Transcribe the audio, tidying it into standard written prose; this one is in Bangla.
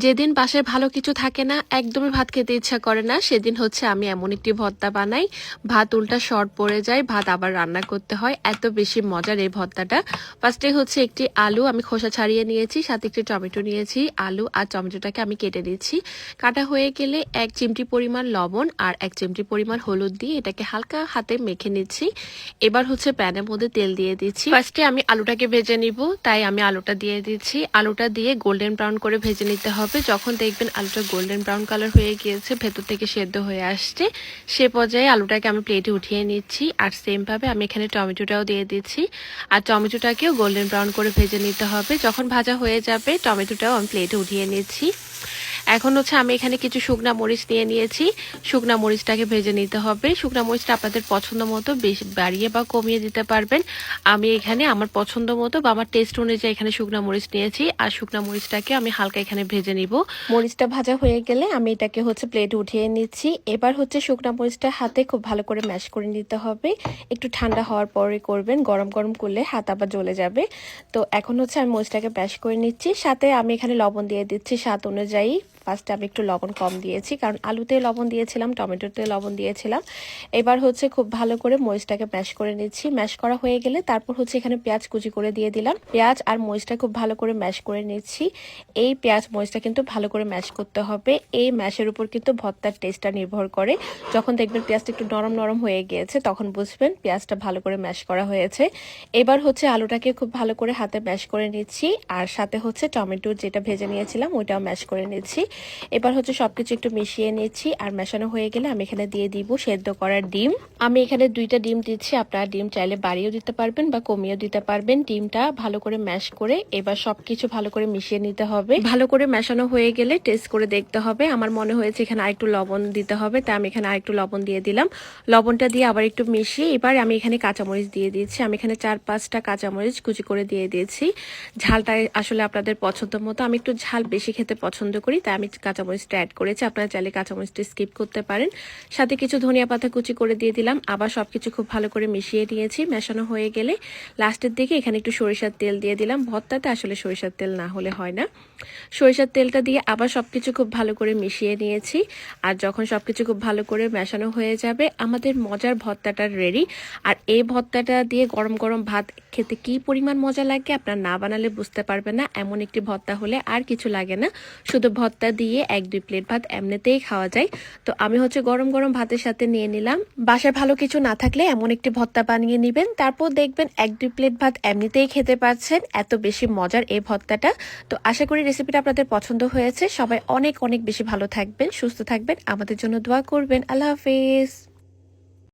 যেদিন বাসায় ভালো কিছু থাকে না, একদমই ভাত খেতে ইচ্ছা করে না, সেদিন হচ্ছে আমি এমন একটি ভর্তা বানাই, ভাত উল্টা শর্ট পড়ে যায়, ভাত আবার রান্না করতে হয়। এত বেশি মজার এই ভর্তাটা। ফার্স্টে হচ্ছে একটি আলু আমি খোসা ছাড়িয়ে নিয়েছি, সাথে একটি টমেটো নিয়েছি। আলু আর টমেটোটাকে আমি কেটে নিচ্ছি। কাটা হয়ে গেলে 1 চিমটি পরিমাণ লবণ আর 1 চিমটি পরিমাণ হলুদ দিয়ে এটাকে হালকা হাতে মেখে নিচ্ছি। এবার হচ্ছে প্যানের মধ্যে তেল দিয়ে দিচ্ছি। ফার্স্টে আমি আলুটাকে ভেজে নিব, তাই আমি আলুটা দিয়ে দিচ্ছি। আলুটা দিয়ে গোল্ডেন ব্রাউন করে ভেজে নিতে হবে। যখন দেখবেন আলুটা গোল্ডেন ব্রাউন কালার হয়ে গিয়েছে, ভেতর থেকে সেদ্ধ হয়ে আসছে, সে পর্যায়ে আলুটাকে আমি প্লেটে উঠিয়ে নিচ্ছি। আর সেম ভাবে আমি এখানে টমেটোটাও দিয়ে দিচ্ছি। আর টমেটোটাকেও গোল্ডেন ব্রাউন করে ভেজে নিতে হবে। যখন ভাজা হয়ে যাবে, টমেটোটাও আমি প্লেটে উঠিয়ে নিচ্ছি। এখন হচ্ছে আমি এখানে কিছু শুকনা মরিচ নিয়ে নিয়েছি। শুকনা মরিচটাকে ভেজে নিতে হবে। শুকনা মরিচটা আপনাদের পছন্দ মতো বেশি বাড়িয়ে বা কমিয়ে দিতে পারবেন। আমি এখানে আমার পছন্দ মতো বা আমার টেস্ট অনুযায়ী এখানে শুকনা মরিচ নিয়েছি। আর শুকনা মরিচটাকে আমি হালকা এখানে ভেজে নিব। মরিচটা ভাজা হয়ে গেলে আমি এটাকে হচ্ছে প্লেটে উঠিয়ে নিচ্ছি। এবার হচ্ছে শুকনা মরিচটা হাতে খুব ভালো করে ম্যাশ করে নিতে হবে। একটু ঠান্ডা হওয়ার পরে করবেন, গরম গরম করলে হাত আবার জ্বলে যাবে। তো এখন হচ্ছে আমি মরিচটাকে ম্যাশ করে নিচ্ছি। সাথে আমি এখানে লবণ দিয়ে দিচ্ছি স্বাদ অনুযায়ী। ফার্স্টে আমি একটু লবণ কম দিয়েছি, কারণ আলুতে লবণ দিয়েছিলাম, টমেটোতে লবণ দিয়েছিলাম। এবার হচ্ছে খুব ভালো করে মরিচটাকে ম্যাশ করে নিচ্ছি। ম্যাশ করা হয়ে গেলে তারপর হচ্ছে এখানে পেঁয়াজ কুচি করে দিয়ে দিলাম। পেঁয়াজ আর মরিচটা খুব ভালো করে ম্যাশ করে নিচ্ছি। এই পেঁয়াজ মরিচটা কিন্তু ভালো করে ম্যাশ করতে হবে। এই ম্যাশের উপর কিন্তু ভর্তার টেস্টটা নির্ভর করে। যখন দেখবেন পেঁয়াজটা একটু নরম নরম হয়ে গিয়েছে, তখন বুঝবেন পেঁয়াজটা ভালো করে ম্যাশ করা হয়েছে। এবার হচ্ছে আলুটাকে খুব ভালো করে হাতে ম্যাশ করে নিচ্ছি। আর সাথে হচ্ছে টমেটো যেটা ভেজে নিয়েছিলাম ওইটাও ম্যাশ করে নিচ্ছি। এবার হচ্ছে সবকিছু একটু মিশিয়ে নিচ্ছি। আর মেশানো হয়ে গেলে আমি এখানে দিয়ে দিব সেদ্ধ করা ডিম। আমি এখানে 2টা ডিম দিচ্ছি। আপনারা ডিম চাইলে বাড়িয়েও দিতে পারবেন বা কমিয়েও দিতে পারবেন। ডিমটা ভালো করে ম্যাশ করে এবার সবকিছু ভালো করে মিশিয়ে নিতে হবে। ভালো করে মেশানো হয়ে গেলে টেস্ট করে দেখতে হবে। আমার মনে হয়েছে এখানে আরেকটু লবণ দিতে হবে, তাই আমি এখানে আরেকটু লবণ দিয়ে দিলাম। লবণটা দিয়ে আবার একটু মিশিয়ে এবার আমি এখানে কাঁচামরিচ দিয়ে দিয়েছি। আমি এখানে 4-5টা কাঁচামরিচ কুচি করে দিয়ে দিয়েছি। ঝালটা আসলে আপনাদের পছন্দ মতো, আমি একটু ঝাল বেশি খেতে পছন্দ করি, তাই আমি কাঁচামরিচটা অ্যাড করেছি। আপনারা চাইলে কাঁচামরিচটা স্কিপ করতে পারেন। সাথে কিছু ধনিয়া পাতা কুচি করে দিয়ে দিলাম। আবার সবকিছু খুব ভালো করে মিশিয়ে নিয়েছি। মেশানো হয়ে গেলে লাস্টের দিকে এখানে একটু সরিষার তেল দিয়ে দিলাম। ভর্তাতে আসলে সরিষার তেল না হলে হয় না। সরিষার তেলটা দিয়ে আবার সবকিছু খুব ভালো করে মিশিয়ে নিয়েছি। আর যখন সবকিছু খুব ভালো করে মেশানো হয়ে যাবে, আমাদের মজার ভর্তাটা রেডি। আর এই ভর্তাটা দিয়ে গরম গরম ভাত খেতে কি পরিমাণ মজা লাগে, আপনার না বানালে বুঝতে পারবেন না। এমন একটি ভর্তা হলে আর কিছু লাগে না, শুধু ভর্তা দিয়ে 1-2 প্লেট ভাত এমনিতেই খাওয়া যায়। তো আমি হচ্ছে গরম গরম ভাতের সাথে নিয়ে নিলাম। বাসায় ভালো কিছু না থাকলে এমন একটি ভর্তা বানিয়ে নেবেন, তারপর দেখবেন 1-2 প্লেট ভাত এমনিতেই খেতে পাচ্ছেন। এত বেশি মজার এই ভর্তাটা। তো আশা করি রেসিপিটা আপনাদের পছন্দ হয়েছে। সবাই অনেক অনেক বেশি ভালো থাকবেন, সুস্থ থাকবেন, আমাদের জন্য দোয়া করবেন। আল্লাহ হাফেজ।